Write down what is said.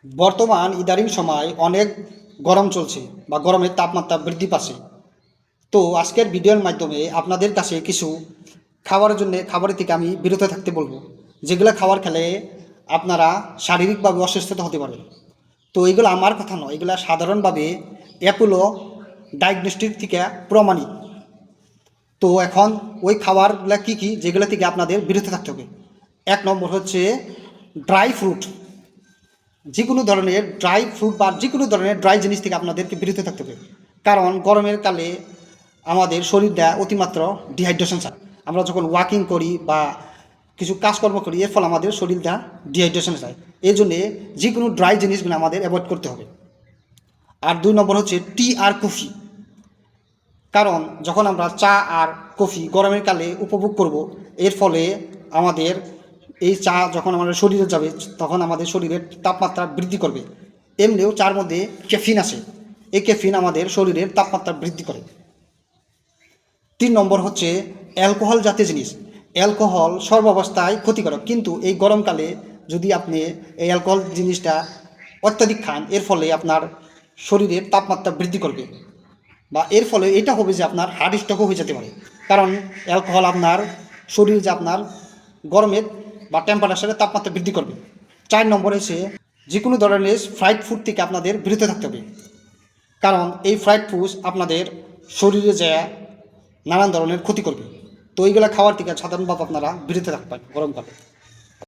বর্তমান ইদানিং সময় অনেক গরম চলছে বা গরমের তাপমাত্রা বৃদ্ধি পাচ্ছে। তো আজকের ভিডিওর মাধ্যমে আপনাদের কাছে কিছু খাবারের থেকে আমি বিরত থাকতে বলবো, যেগুলো খাবার খেলে আপনারা শারীরিকভাবে অসুস্থতা হতে পারেন। তো এগুলো আমার কথা নয়, এগুলো সাধারণভাবে অ্যাপোলো ডায়াগনস্টিক থেকে প্রমাণিত। তো এখন ওই খাবারগুলো কী কী যেগুলো থেকে আপনাদের বিরত থাকতে হবে। 1 নম্বর হচ্ছে ড্রাই ফ্রুট। যে কোনো ধরনের ড্রাই ফ্রুট বা যে কোনো ধরনের ড্রাই জিনিস থেকে আপনাদেরকে বিরত থাকতে হবে, কারণ গরমের কালে আমাদের শরীরটা অতিমাত্র ডিহাইড্রেশন চায়। আমরা যখন ওয়াকিং করি বা কিছু কাজকর্ম করি, এর ফলে আমাদের শরীরটা ডিহাইড্রেশন চায়। এই জন্যে যে কোনো ড্রাই জিনিসগুলো আমাদের অ্যাভয়েড করতে হবে। আর 2 নম্বর হচ্ছে টি আর কফি। কারণ যখন আমরা চা আর কফি গরমের কালে উপভোগ করব, এর ফলে আমাদের এই চা যখন আমাদের শরীরে যাবে তখন আমাদের শরীরের তাপমাত্রা বৃদ্ধি করবে। এমনিও চার মধ্যে ক্যাফিন আছে, এই ক্যাফিন আমাদের শরীরের তাপমাত্রা বৃদ্ধি করে। 3 নম্বর হচ্ছে অ্যালকোহল জাতীয় জিনিস। অ্যালকোহল সর্বাবস্থায় ক্ষতিকারক, কিন্তু এই গরমকালে যদি আপনি এই অ্যালকোহল জিনিসটা অত্যাধিক খান, এর ফলে আপনার শরীরের তাপমাত্রা বৃদ্ধি করবে বা এর ফলে এটা হবে যে আপনার হার্ট স্ট্রোকও হয়ে যেতে পারে। কারণ অ্যালকোহল আপনার শরীরে যে আপনার গরমের বা টেম্পারেচারের তাপমাত্রা বৃদ্ধি করবে। 4 নম্বর হচ্ছে যে কোনো ধরনের ফ্রাইড ফুড থেকে আপনাদের বিরত থাকতে হবে, কারণ এই ফ্রাইড ফুড আপনাদের শরীরে যায় নানান ধরনের ক্ষতি করবে। তো এইগুলো খাওয়ার থেকে সাধারণভাবে আপনারা বিরত থাকবেন গরমকালে।